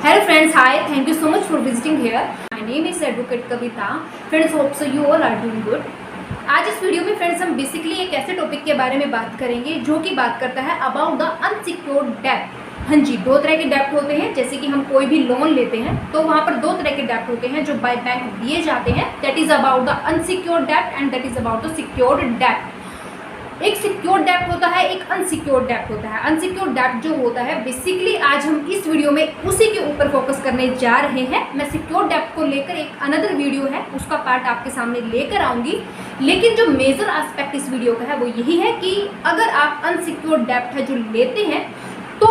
Hello friends, hi, thank you so much for visiting here. My name is Advocate Kavita. Friends, hope so you all are doing good. आज इस video में friends हम basically एक ऐसे topic के बारे में बात करेंगे जो कि बात करता है अबाउट द अनसिक्योर्ड डेब्ट। हाँ जी, दो तरह के डेब्ट होते हैं। जैसे कि हम कोई भी लोन लेते हैं तो वहाँ पर दो तरह के डेब्ट होते हैं जो बाय बैंक दिए जाते हैं। That is about the unsecured डेब्ट and that is about the secured डेब्ट। एक सिक्योर्ड डेब्ट होता है, एक अनसिक्योर्ड डेब्ट होता है। अनसिक्योर्ड डेब्ट जो होता है बेसिकली आज हम इस वीडियो में उसी के ऊपर फोकस करने जा रहे हैं। मैं सिक्योर्ड डेब्ट को लेकर एक अनदर वीडियो है उसका पार्ट आपके सामने लेकर आऊँगी, लेकिन जो मेजर एस्पेक्ट इस वीडियो का है वो यही है कि अगर आप अनसिक्योर्ड डेब्ट है जो लेते हैं तो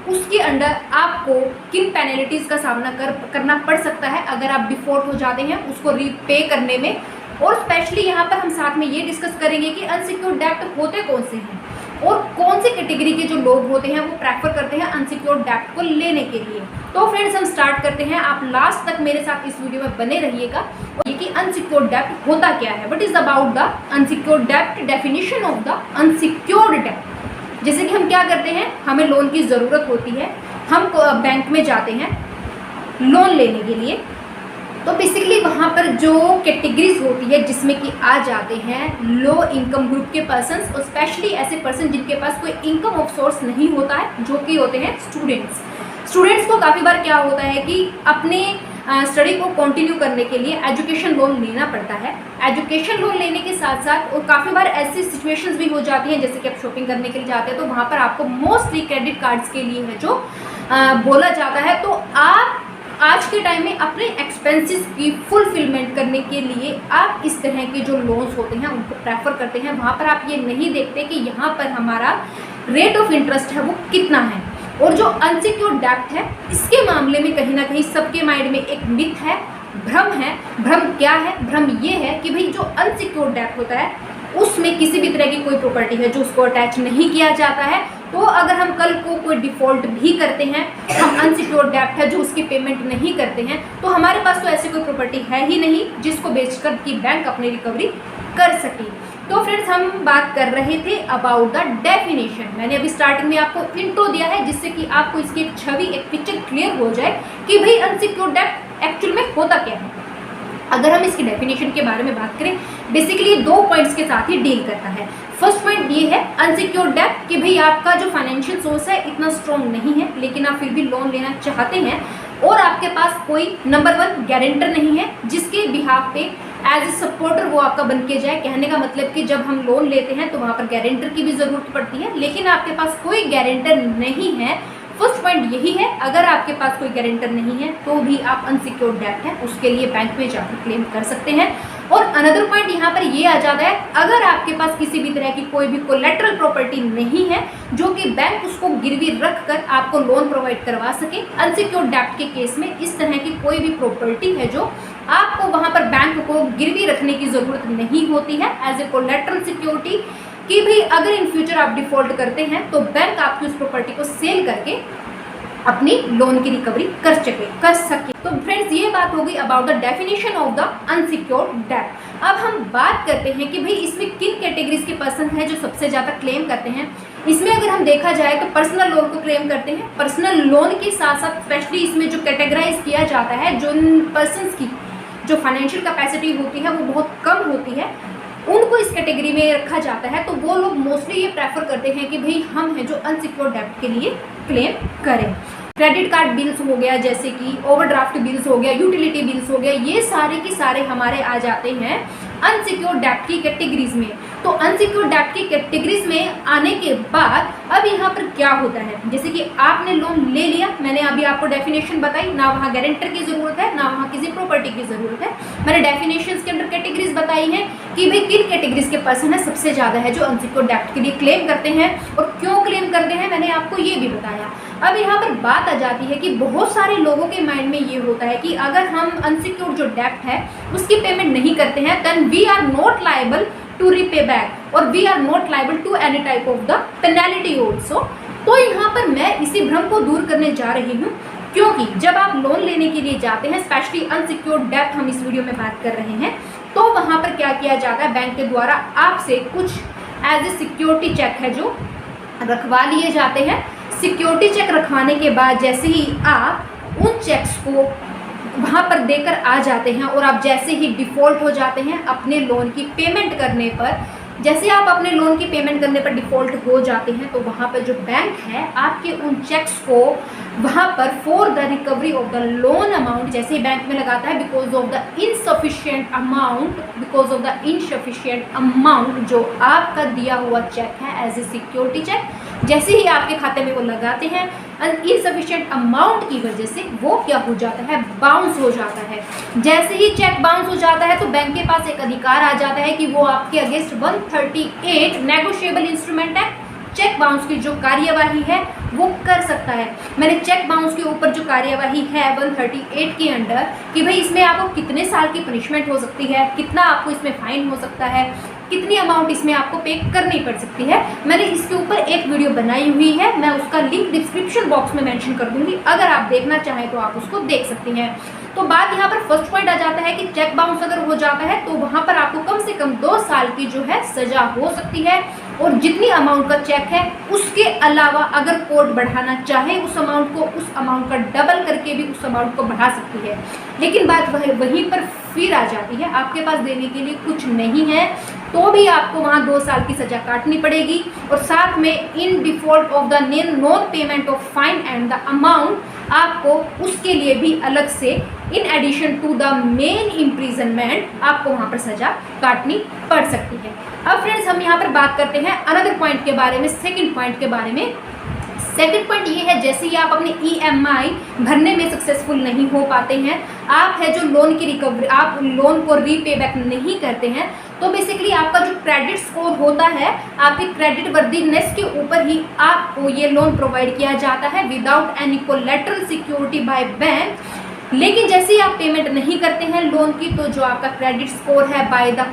उसके अंडर आपको किन पेनल्टीज़ का सामना करना पड़ सकता है अगर आप डिफॉल्ट हो जाते हैं उसको रीपे करने में। और स्पेशली यहाँ पर हम साथ में ये डिस्कस करेंगे कि अनसिक्योर्ड डेब्ट होते कौन से हैं और कौन से कैटेगरी के जो लोग होते हैं वो प्रेफर करते हैं अनसिक्योर्ड डेब्ट को लेने के लिए। तो फ्रेंड्स हम स्टार्ट करते हैं। आप लास्ट तक मेरे साथ इस वीडियो में बने रहिएगा। और ये कि अनसिक्योर्ड डेब्ट होता क्या है, what is about the unsecured डेब्ट, डेफिनेशन ऑफ द अनसिक्योर्ड डेब्ट। जैसे कि हम क्या करते हैं, हमें लोन की ज़रूरत होती है, हम बैंक में जाते हैं लोन लेने के लिए। तो बेसिकली वहाँ पर जो कैटेगरीज होती है जिसमें कि आ जाते हैं लो इनकम ग्रुप के पर्सन्स और स्पेशली ऐसे पर्सन जिनके पास कोई इनकम ऑफ सोर्स नहीं होता है, जो कि होते हैं स्टूडेंट्स को काफ़ी बार क्या होता है कि अपने स्टडी को कंटिन्यू करने के लिए एजुकेशन लोन लेना पड़ता है। एजुकेशन लोन लेने के साथ साथ और काफ़ी बार ऐसी सिचुएशंस भी हो जाती हैं जैसे कि आप शॉपिंग करने के लिए जाते हैं तो वहाँ पर आपको मोस्टली क्रेडिट कार्ड्स के लिए है जो बोला जाता है। तो आप आज के टाइम में अपने एक्सपेंसेस की फुलफिलमेंट करने के लिए आप इस तरह के जो लोन्स होते हैं उनको प्रेफर करते हैं। वहाँ पर आप ये नहीं देखते कि यहाँ पर हमारा रेट ऑफ इंटरेस्ट है वो कितना है। और जो अनसिक्योर्ड डेब्ट है इसके मामले में कहीं ना कहीं सबके माइंड में एक मिथ है, भ्रम है। भ्रम क्या है? भ्रम ये है कि भाई जो अनसिक्योर्ड डेब्ट होता है उसमें किसी भी तरह की कोई प्रॉपर्टी है जो उसको अटैच नहीं किया जाता है। तो अगर हम कल को कोई डिफ़ॉल्ट भी करते हैं, हम अनसिक्योर्ड डेब्ट है जो उसकी पेमेंट नहीं करते हैं, तो हमारे पास तो ऐसी कोई प्रॉपर्टी है ही नहीं जिसको बेचकर कि बैंक अपनी रिकवरी कर सके। तो फ्रेंड्स हम बात कर रहे थे अबाउट द डेफिनेशन। मैंने अभी स्टार्टिंग में आपको इंट्रो दिया है जिससे कि आपको इसकी एक छवि, एक पिक्चर क्लियर हो जाए कि भाई अनसिक्योर्ड डेब्ट एक्चुअल में होता क्या है। अगर हम इसकी डेफिनेशन के बारे में बात करें, बेसिकली दो पॉइंट्स के साथ ही डील करता है। फर्स्ट पॉइंट ये है अनसिक्योर्ड डेब्ट कि भाई आपका जो फाइनेंशियल सोर्स है इतना स्ट्रॉन्ग नहीं है लेकिन आप फिर भी लोन लेना चाहते हैं और आपके पास कोई नंबर 1 गारंटर नहीं है जिसके बिहाफ पे एज ए सपोर्टर वो आपका बन के जाए। कहने का मतलब कि जब हम लोन लेते हैं तो वहाँ पर गारंटर की भी ज़रूरत पड़ती है, लेकिन आपके पास कोई गारंटर नहीं है। फर्स्ट पॉइंट यही है, अगर आपके पास कोई गारंटर नहीं है तो भी आप अनसिक्योर्ड डेब्ट है उसके लिए बैंक में जाकर क्लेम कर सकते हैं। और अनदर पॉइंट यहाँ पर ये आ जाता है, अगर आपके पास किसी भी तरह की कोई भी कोलेटरल प्रॉपर्टी नहीं है जो कि बैंक उसको गिरवी रख कर आपको लोन प्रोवाइड करवा सके। अनसिक्योर्ड डेब्ट के केस में इस तरह की कोई भी प्रॉपर्टी है जो आपको वहाँ पर बैंक को गिरवी रखने की ज़रूरत नहीं होती है एज ए कोलेटरल सिक्योरिटी कि भाई अगर इन फ्यूचर आप डिफ़ॉल्ट करते हैं तो बैंक आपकी उस प्रॉपर्टी को सेल करके अपनी लोन की रिकवरी कर सके। तो फ्रेंड्स ये बात होगी about the definition of the unsecured डेब्ट। अब हम बात करते हैं कि भाई इसमें किन कैटेगरीज के पर्सन हैं जो सबसे ज़्यादा क्लेम करते हैं। इसमें अगर हम देखा जाए तो पर्सनल लोन को क्लेम करते हैं। पर्सनल लोन के साथ साथ स्पेशली इसमें जो कैटेगराइज किया जाता है, जो पर्सनस की जो फाइनेंशियल कैपेसिटी होती है वो बहुत कम होती है, उनको इस कैटेगरी में रखा जाता है। तो वो लोग मोस्टली ये प्रेफर करते हैं कि भाई हम हैं जो अनसिक्योर्ड डेब्ट के लिए क्लेम करें। क्रेडिट कार्ड बिल्स हो गया, जैसे कि ओवरड्राफ्ट बिल्स हो गया, यूटिलिटी बिल्स हो गया, ये सारे के सारे हमारे आ जाते हैं अनसिक्योर्ड डेब्ट की कैटेगरीज में। तो अनसिक्योर्ड डेब्ट की कैटेगरीज में आने के बाद अब यहाँ पर क्या होता है, जैसे कि आपने लोन ले लिया, मैंने अभी आपको डेफिनेशन बताई, ना वहाँ गारंटर की ज़रूरत है ना वहाँ किसी प्रॉपर्टी की ज़रूरत है। मैंने डेफिनेशंस के अंदर कैटेगरीज बताई हैं कि भाई किन कैटेगरीज के पर्सन है सबसे ज़्यादा है जो अनसिक्योर्ड डेब्ट के लिए क्लेम करते हैं और क्यों क्लेम करते हैं मैंने आपको ये भी बताया। अब यहाँ पर बात आ जाती है कि बहुत सारे लोगों के माइंड में ये होता है कि अगर हम अनसिक्योर्ड जो डेब्ट है उसकी पेमेंट नहीं करते हैं then we are not liable to repay back और we are not liable to any type of the penalty also. तो यहाँ पर मैं इसी भ्रम को दूर करने जा रही हूँ, क्योंकि जब आप लोन लेने के लिए जाते हैं, स्पेशली अनसिक्योर्ड डेब्ट हम इस वीडियो में बात कर रहे हैं, तो वहाँ पर क्या किया जाता है, बैंक के द्वारा आपसे कुछ एज ए सिक्योरिटी चेक है जो रखवा लिए जाते हैं। सिक्योरिटी चेक रखवाने के बाद जैसे ही आप उन चेक्स को वहाँ पर देकर आ जाते हैं और आप जैसे ही डिफ़ॉल्ट हो जाते हैं अपने लोन की पेमेंट करने पर, जैसे आप अपने लोन की पेमेंट करने पर डिफ़ॉल्ट हो जाते हैं तो वहाँ पर जो बैंक है आपके उन चेक्स को वहाँ पर for the recovery of the loan amount, जैसे ही बैंक में लगाता है because of the insufficient amount जो आपका दिया हुआ चेक है एज ए सिक्योरिटी चेक, जैसे ही आपके खाते में वो लगाते हैं इनसफिशिएंट अमाउंट की वजह से वो क्या हो जाता है, बाउंस हो जाता है। जैसे ही चेक बाउंस हो जाता है तो बैंक के पास एक अधिकार आ जाता है कि वो आपके against 138 negotiable instrument act cheque bounce की जो कार्यवाही है वो कर सकता है। मैंने चेक बाउंस के ऊपर जो कार्यवाही है 138 के अंडर कि भाई इसमें आपको कितने साल की पनिशमेंट हो सकती है, कितना आपको इसमें फाइन हो सकता है, कितनी अमाउंट इसमें आपको पे करनी पड़ सकती है, मैंने इसके ऊपर एक वीडियो बनाई हुई है, मैं उसका लिंक डिस्क्रिप्शन बॉक्स में मेंशन कर दूंगी, अगर आप देखना चाहें तो आप उसको देख सकती हैं। तो बात यहाँ पर फर्स्ट पॉइंट आ जाता है कि चेक बाउंस अगर हो जाता है तो वहाँ पर आपको कम से कम 2 साल की जो है सजा हो सकती है, और जितनी अमाउंट का चेक है उसके अलावा अगर कोर्ट बढ़ाना चाहे उस अमाउंट का डबल करके भी उस अमाउंट को बढ़ा सकती है। लेकिन बात वहीं पर फिर आ जाती है, आपके पास देने के लिए कुछ नहीं है तो भी आपको वहाँ 2 साल की सजा काटनी पड़ेगी, और साथ में in default of the non payment of fine and the amount आपको उसके लिए भी अलग से in addition to the main imprisonment आपको वहाँ पर सजा काटनी पड़ सकती है। अब फ्रेंड्स हम यहाँ पर बात करते हैं अनदर पॉइंट के बारे में, सेकंड पॉइंट के बारे में। सेकंड पॉइंट ये है, जैसे ही आप अपनी EMI भरने में सक्सेसफुल नहीं हो पाते हैं, आप है जो लोन की रिकवरी, आप लोन को रीपे बैक नहीं करते हैं, तो बेसिकली आपका जो क्रेडिट स्कोर होता है आपके क्रेडिट वर्दीनेस के ऊपर ही आपको ये लोन प्रोवाइड किया जाता है without any collateral security by bank. लेकिन जैसे ही आप पेमेंट नहीं करते हैं लोन की तो जो आपका क्रेडिट स्कोर है बाय द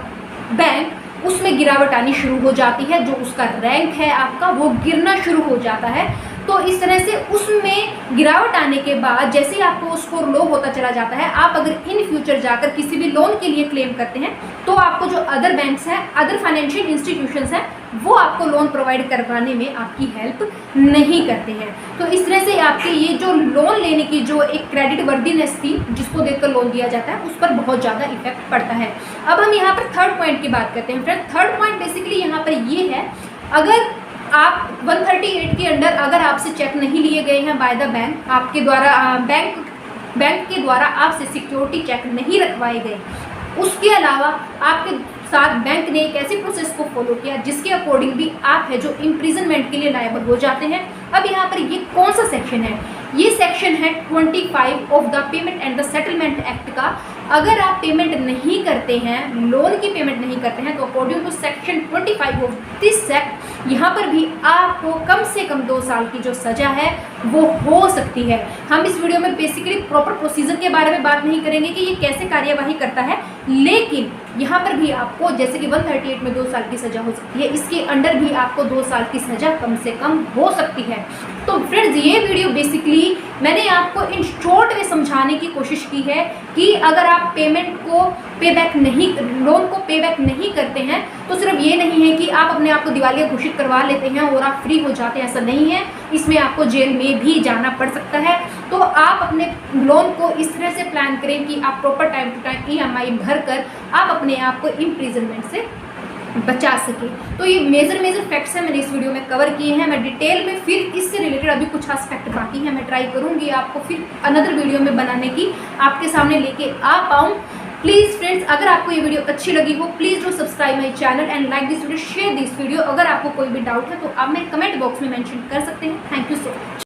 बैंक उसमें गिरावट आनी शुरू हो जाती है, जो उसका रैंक है आपका वो गिरना शुरू हो जाता है। तो इस तरह से उसमें गिरावट आने के बाद जैसे ही आपको स्कोर लो होता चला जाता है, आप अगर इन फ्यूचर जाकर किसी भी लोन के लिए क्लेम करते हैं तो आपको जो अदर बैंक्स हैं, अदर फाइनेंशियल इंस्टीट्यूशंस हैं, वो आपको लोन प्रोवाइड करवाने में आपकी हेल्प नहीं करते हैं। तो इस तरह से आपके ये जो लोन लेने की जो एक क्रेडिट वर्दीनेस थी जिसको देखकर लोन दिया जाता है उस पर बहुत ज़्यादा इफेक्ट पड़ता है। अब हम यहाँ पर थर्ड पॉइंट की बात करते हैं। फ्रेंड थर्ड पॉइंट बेसिकली यहाँ पर ये है, अगर आप 138 के अंडर अगर आपसे चेक नहीं लिए गए हैं बाय द बैंक, आपके द्वारा बैंक के द्वारा आपसे सिक्योरिटी चेक नहीं रखवाए गए, उसके अलावा आपके साथ बैंक ने एक ऐसे प्रोसेस को फॉलो किया जिसके अकॉर्डिंग भी आप है जो इम्प्रिजनमेंट के लिए लायबल हो जाते हैं। अब यहाँ पर ये कौन सा सेक्शन है, ये सेक्शन है 25 of the payment and the settlement act का। अगर आप पेमेंट नहीं करते हैं, लोन की पेमेंट नहीं करते हैं, तो according to section 25 of this act यहाँ पर भी आपको कम से कम 2 साल की जो सज़ा है वो हो सकती है। हम इस वीडियो में बेसिकली प्रॉपर प्रोसीजर के बारे में बात नहीं करेंगे कि ये कैसे कार्यवाही करता है, लेकिन यहाँ पर भी आपको जैसे कि 138 में 2 साल की सज़ा हो सकती है, इसके अंडर भी आपको 2 साल की सज़ा कम से कम हो सकती है। तो फ्रेंड्स ये वीडियो बेसिकली मैंने आपको इन शॉर्ट में समझाने की कोशिश की है कि अगर आप पेमेंट को लोन को पे बैक नहीं करते हैं तो सिर्फ ये नहीं है कि आप अपने आप को दिवालिया घोषित करवा लेते हैं और आप फ्री हो जाते हैं, ऐसा नहीं है। इसमें आपको जेल में भी जाना पड़ सकता है। तो आप अपने लोन को इस तरह से प्लान करें कि आप proper time to time EMI भर कर आप अपने आप को इम्प्रिजनमेंट से बचा सके। तो ये मेजर फैक्ट्स हैं मैंने इस वीडियो में कवर किए हैं। मैं डिटेल में फिर इससे रिलेटेड अभी कुछ एस्पेक्ट बाकी हैं, मैं ट्राई करूँगी आपको फिर अनदर वीडियो में बनाने की, आपके सामने लेके आ पाऊँ। प्लीज़ फ्रेंड्स अगर आपको ये वीडियो अच्छी लगी हो please do subscribe my channel and like this video, share this video. अगर आपको कोई भी डाउट है तो आप मेरे कमेंट बॉक्स में मेंशन कर सकते हैं। Thank you so much.